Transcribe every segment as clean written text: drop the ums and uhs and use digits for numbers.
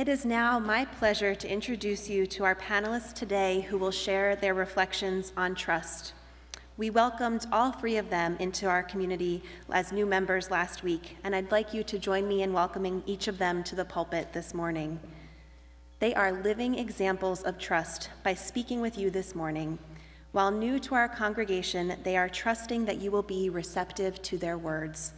It is now my pleasure to introduce you to our panelists today who will share their reflections on trust. We welcomed all three of them into our community as new members last week, and I'd like you to join me in welcoming each of them to the pulpit this morning. They are living examples of trust by speaking with you this morning. While new to our congregation, they are trusting that you will be receptive to their words.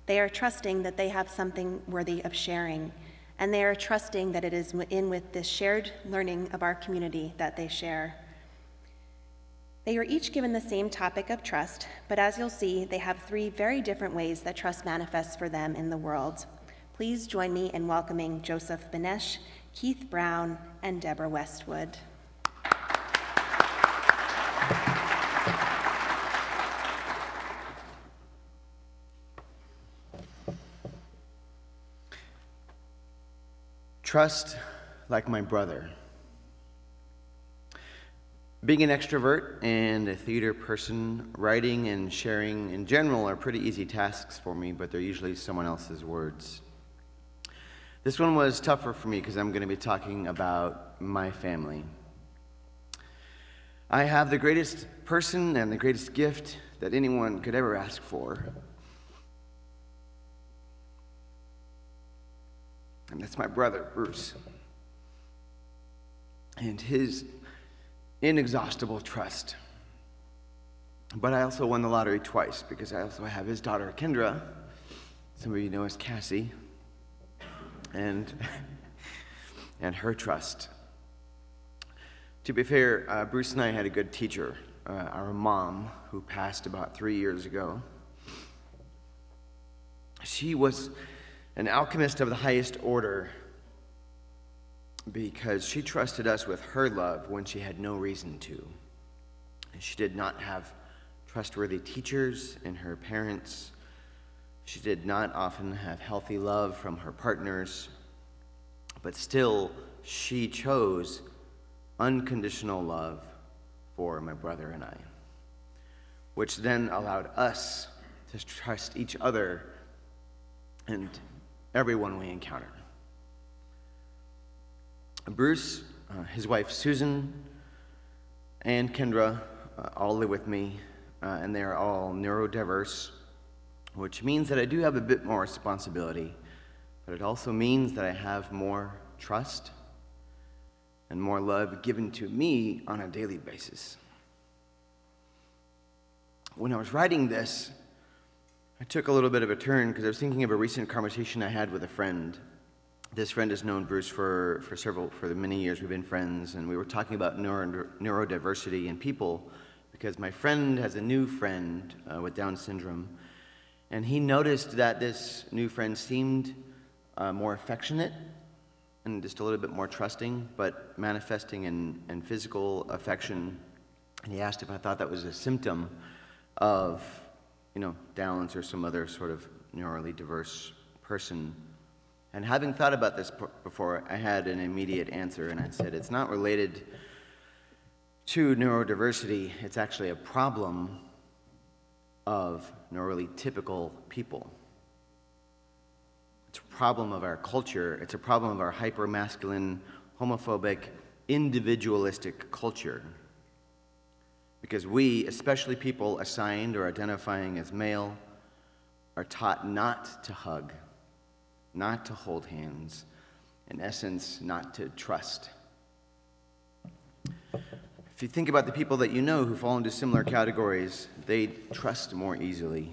They are trusting that they have something worthy of sharing, and they are trusting that it is with this shared learning of our community that they share. They are each given the same topic of trust, but as you'll see, they have three very different ways that trust manifests for them in the world. Please join me in welcoming Joseph Benesh, Keith Brown, and Deborah Westwood. Trust like my brother. Being an extrovert and a theater person, writing and sharing in general are pretty easy tasks for me, but they're usually someone else's words. This one was tougher for me because I'm going to be talking about my family. I have the greatest person and the greatest gift that anyone could ever ask for. And that's my brother, Bruce. And his inexhaustible trust. But I also won the lottery twice because I also have his daughter, Kendra. Some of you know as Cassie. And her trust. To be fair, Bruce and I had a good teacher, our mom, who passed about 3 years ago. She was an alchemist of the highest order because she trusted us with her love when she had no reason to. And she did not have trustworthy teachers and her parents. She did not often have healthy love from her partners, but still she chose unconditional love for my brother and I, which then allowed us to trust each other and everyone we encounter. Bruce, his wife Susan, and Kendra all live with me, and they are all neurodiverse, which means that I do have a bit more responsibility, but it also means that I have more trust and more love given to me on a daily basis. When I was writing this, I took a little bit of a turn because I was thinking of a recent conversation I had with a friend. This friend has known Bruce for many years. We've been friends, and we were talking about neurodiversity in people because my friend has a new friend with Down syndrome, and he noticed that this new friend seemed more affectionate and just a little bit more trusting, but manifesting in physical affection. And he asked if I thought that was a symptom of Downs or some other sort of neurally diverse person. And having thought about this before, I had an immediate answer, and I said, it's not related to neurodiversity, it's actually a problem of neurally typical people. It's a problem of our culture, it's a problem of our hyper-masculine, homophobic, individualistic culture. Because we, especially people assigned or identifying as male, are taught not to hug, not to hold hands, in essence, not to trust. If you think about the people that you know who fall into similar categories, they trust more easily.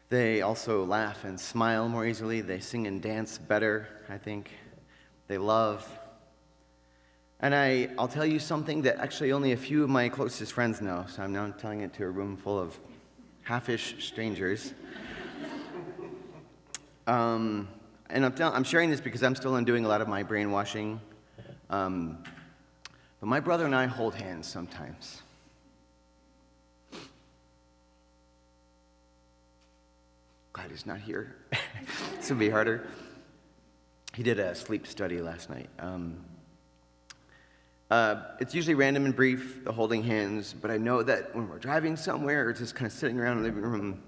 They also laugh and smile more easily. They sing and dance better, I think. They love. And I'll tell you something that actually only a few of my closest friends know, so I'm now telling it to a room full of half-ish strangers. And I'm sharing this because I'm still undoing a lot of my brainwashing. But my brother and I hold hands sometimes. Glad he's not here. This will be harder. He did a sleep study last night. It's usually random and brief, the holding hands, but I know that when we're driving somewhere or just kind of sitting around in the living room,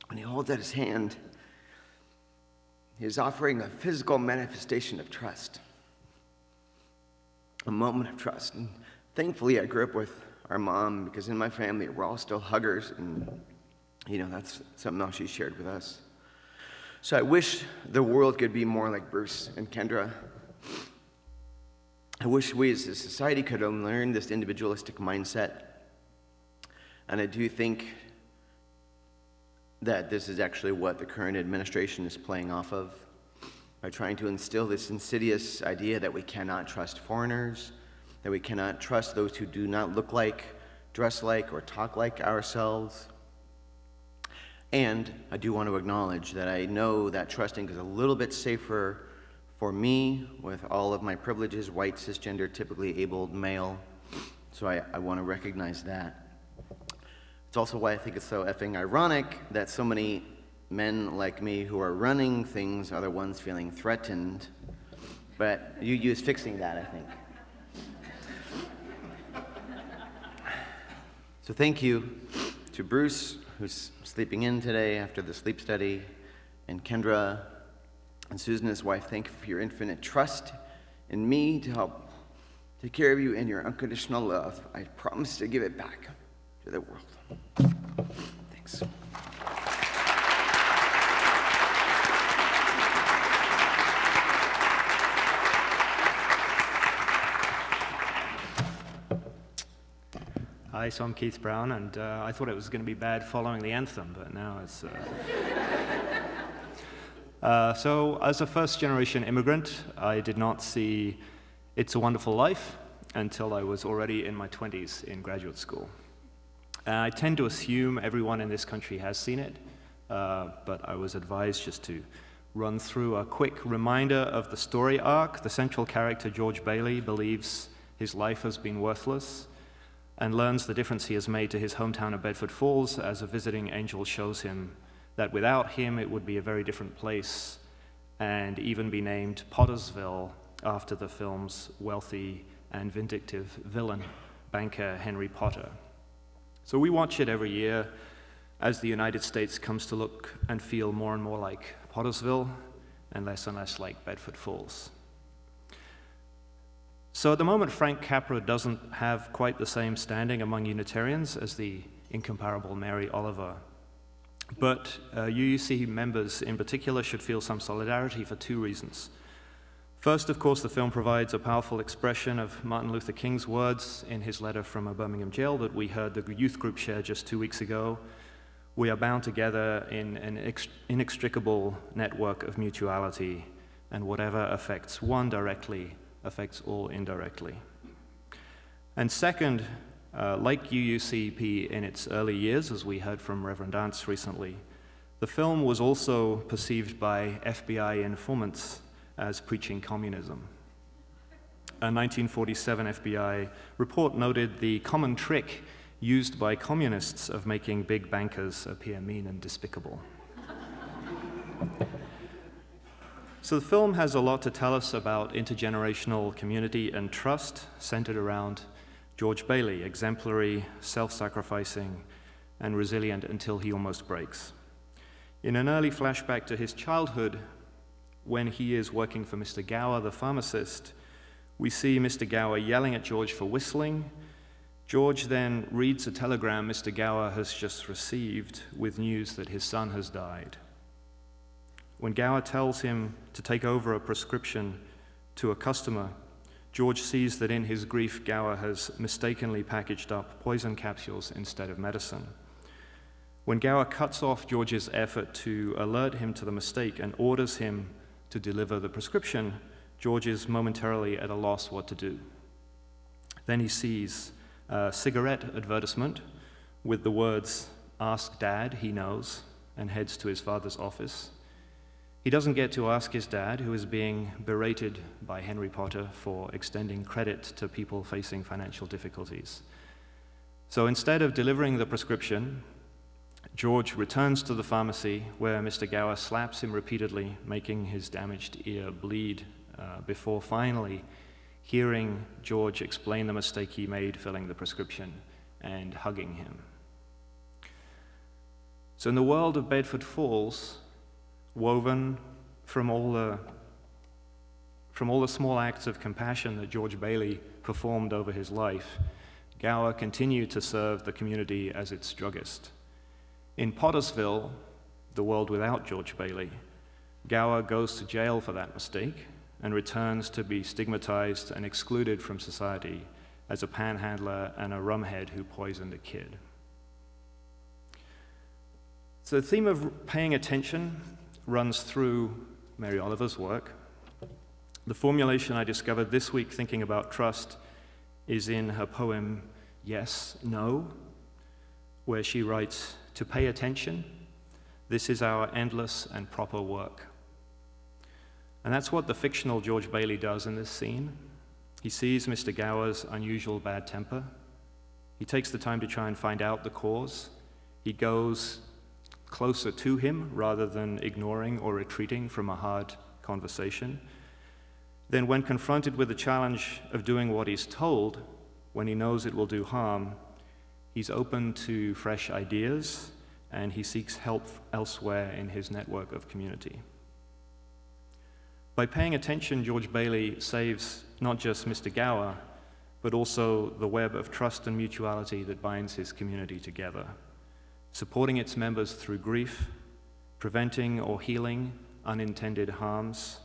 when he holds out his hand, is offering a physical manifestation of trust, a moment of trust. And thankfully, I grew up with our mom, because in my family, we're all still huggers, and that's something else she shared with us. So I wish the world could be more like Bruce and Kendra. I wish we as a society could unlearn this individualistic mindset. And I do think that this is actually what the current administration is playing off of, by trying to instill this insidious idea that we cannot trust foreigners, that we cannot trust those who do not look like, dress like, or talk like ourselves. And I do want to acknowledge that I know that trusting is a little bit safer for me with all of my privileges, white, cisgender, typically abled male. So I want to recognize that. It's also why I think it's so effing ironic that so many men like me who are running things are the ones feeling threatened. But UU is fixing that, I think. So thank you to Bruce, who's sleeping in today after the sleep study, and Kendra and Susan, his wife. Thank you for your infinite trust in me to help take care of you and your unconditional love. I promise to give it back to the world. Thanks. Hi, so I'm Keith Brown, and I thought it was going to be bad following the anthem, but now it's... So, as a first-generation immigrant, I did not see It's a Wonderful Life until I was already in my 20s in graduate school. I tend to assume everyone in this country has seen it, but I was advised just to run through a quick reminder of the story arc. The central character, George Bailey, believes his life has been worthless and learns the difference he has made to his hometown of Bedford Falls as a visiting angel shows him that without him it would be a very different place and even be named Pottersville after the film's wealthy and vindictive villain, banker Henry Potter. So we watch it every year as the United States comes to look and feel more and more like Pottersville and less like Bedford Falls. So at the moment, Frank Capra doesn't have quite the same standing among Unitarians as the incomparable Mary Oliver. But UUC members in particular should feel some solidarity for two reasons. First, of course, the film provides a powerful expression of Martin Luther King's words in his letter from a Birmingham jail that we heard the youth group share just 2 weeks ago. We are bound together in an inextricable network of mutuality, and whatever affects one directly affects all indirectly. And second, like UUCP in its early years, as we heard from Reverend Dance recently, the film was also perceived by FBI informants as preaching communism. A 1947 FBI report noted the common trick used by communists of making big bankers appear mean and despicable. So the film has a lot to tell us about intergenerational community and trust centered around George Bailey, exemplary, self-sacrificing, and resilient until he almost breaks. In an early flashback to his childhood, when he is working for Mr. Gower, the pharmacist, we see Mr. Gower yelling at George for whistling. George then reads a telegram Mr. Gower has just received with news that his son has died. When Gower tells him to take over a prescription to a customer, George sees that in his grief, Gower has mistakenly packaged up poison capsules instead of medicine. When Gower cuts off George's effort to alert him to the mistake and orders him to deliver the prescription, George is momentarily at a loss what to do. Then he sees a cigarette advertisement with the words, "Ask Dad, he knows," and heads to his father's office. He doesn't get to ask his dad, who is being berated by Henry Potter for extending credit to people facing financial difficulties. So instead of delivering the prescription, George returns to the pharmacy where Mr. Gower slaps him repeatedly, making his damaged ear bleed, before finally hearing George explain the mistake he made filling the prescription and hugging him. So in the world of Bedford Falls, woven from all the small acts of compassion that George Bailey performed over his life, Gower continued to serve the community as its druggist. In Pottersville, the world without George Bailey, Gower goes to jail for that mistake and returns to be stigmatized and excluded from society as a panhandler and a rumhead who poisoned a kid. So the theme of paying attention runs through Mary Oliver's work. The formulation I discovered this week thinking about trust is in her poem, Yes, No, where she writes, "To pay attention, this is our endless and proper work." And that's what the fictional George Bailey does in this scene. He sees Mr. Gower's unusual bad temper. He takes the time to try and find out the cause. He goes closer to him rather than ignoring or retreating from a hard conversation. Then, when confronted with the challenge of doing what he's told, when he knows it will do harm, he's open to fresh ideas and he seeks help elsewhere in his network of community. By paying attention, George Bailey saves not just Mr. Gower, but also the web of trust and mutuality that binds his community together, supporting its members through grief, preventing or healing unintended harms,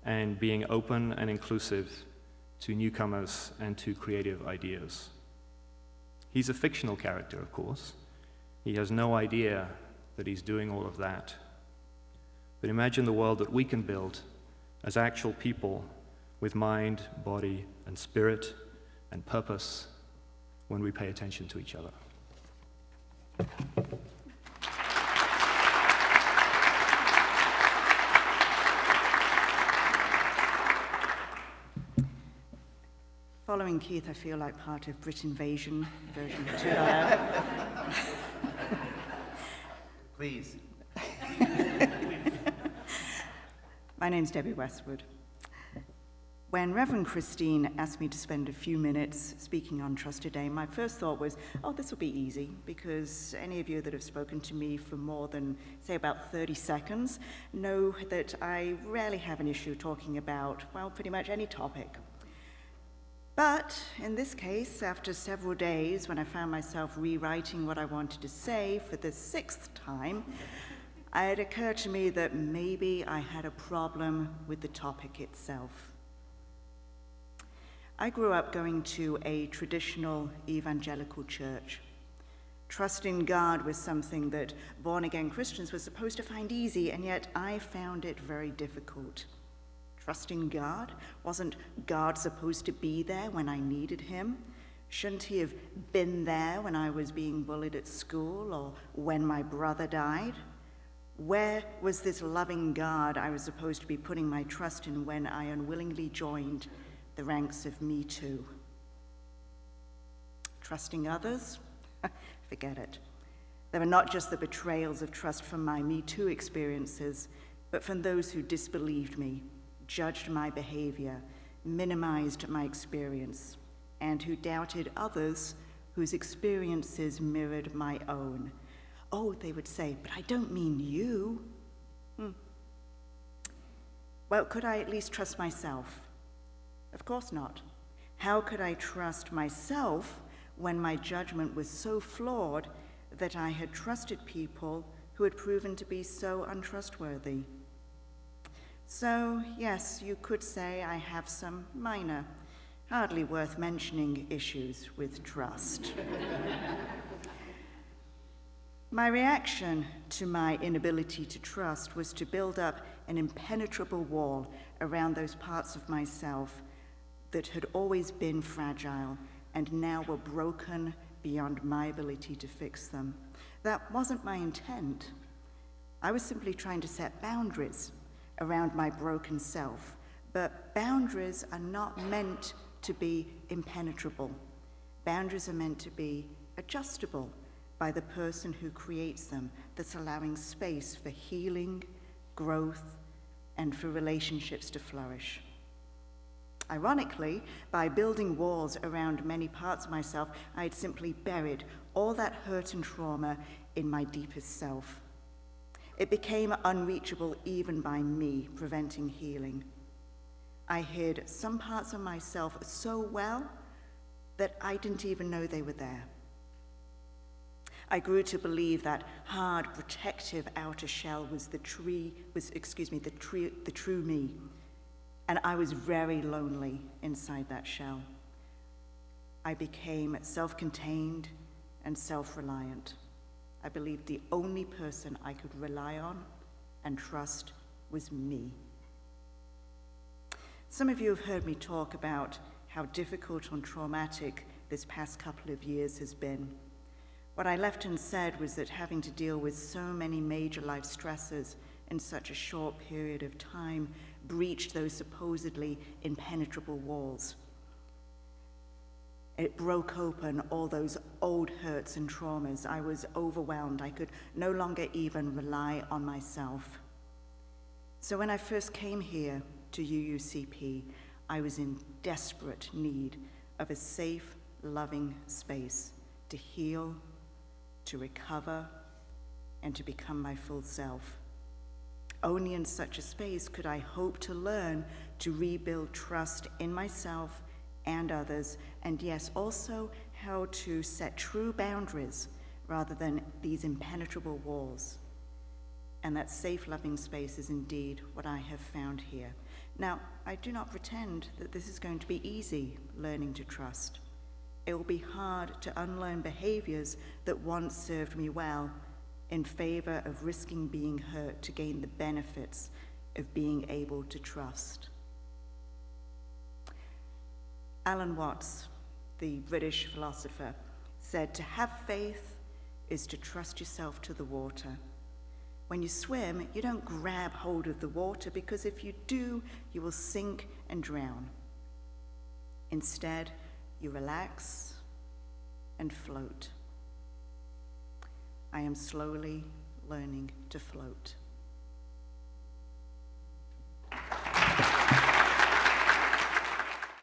and being open and inclusive to newcomers and to creative ideas. He's a fictional character, of course. He has no idea that he's doing all of that. But imagine the world that we can build as actual people with mind, body, and spirit and purpose when we pay attention to each other. Following Keith, I feel like part of Brit Invasion version 2.0. Please. My name's Debbie Westwood. When Reverend Christine asked me to spend a few minutes speaking on trust today, my first thought was, this will be easy, because any of you that have spoken to me for more than, say, about 30 seconds know that I rarely have an issue talking about, pretty much any topic. But in this case, after several days, when I found myself rewriting what I wanted to say for the 6th time, it occurred to me that maybe I had a problem with the topic itself. I grew up going to a traditional evangelical church. Trust in God was something that born-again Christians were supposed to find easy, and yet I found it very difficult. Trusting God? Wasn't God supposed to be there when I needed him? Shouldn't he have been there when I was being bullied at school or when my brother died? Where was this loving God I was supposed to be putting my trust in when I unwillingly joined the ranks of Me Too? Trusting others? Forget it. There were not just the betrayals of trust from my Me Too experiences, but from those who disbelieved me, judged my behavior, minimized my experience, and who doubted others whose experiences mirrored my own. Oh, they would say, but I don't mean you. Well, could I at least trust myself? Of course not. How could I trust myself when my judgment was so flawed that I had trusted people who had proven to be so untrustworthy? So, yes, you could say I have some minor, hardly worth mentioning issues with trust. My reaction to my inability to trust was to build up an impenetrable wall around those parts of myself that had always been fragile and now were broken beyond my ability to fix them. That wasn't my intent. I was simply trying to set boundaries around my broken self, but boundaries are not meant to be impenetrable. Boundaries are meant to be adjustable by the person who creates them, that's allowing space for healing, growth, and for relationships to flourish. Ironically, by building walls around many parts of myself, I had simply buried all that hurt and trauma in my deepest self. It became unreachable even by me, preventing healing. I hid some parts of myself so well that I didn't even know they were there. I grew to believe that hard, protective outer shell was the true me, and I was very lonely inside that shell. I became self-contained and self-reliant. I believed the only person I could rely on and trust was me. Some of you have heard me talk about how difficult and traumatic this past couple of years has been. What I left unsaid was that having to deal with so many major life stressors in such a short period of time breached those supposedly impenetrable walls. It broke open all those old hurts and traumas. I was overwhelmed. I could no longer even rely on myself. So when I first came here to UUCP, I was in desperate need of a safe, loving space to heal, to recover, and to become my full self. Only in such a space could I hope to learn to rebuild trust in myself and others, and yes, also how to set true boundaries rather than these impenetrable walls. And that safe, loving space is indeed what I have found here. Now, I do not pretend that this is going to be easy, learning to trust. It will be hard to unlearn behaviors that once served me well in favor of risking being hurt to gain the benefits of being able to trust. Alan Watts, the British philosopher, said to have faith is to trust yourself to the water. When you swim, you don't grab hold of the water because if you do, you will sink and drown. Instead, you relax and float. I am slowly learning to float.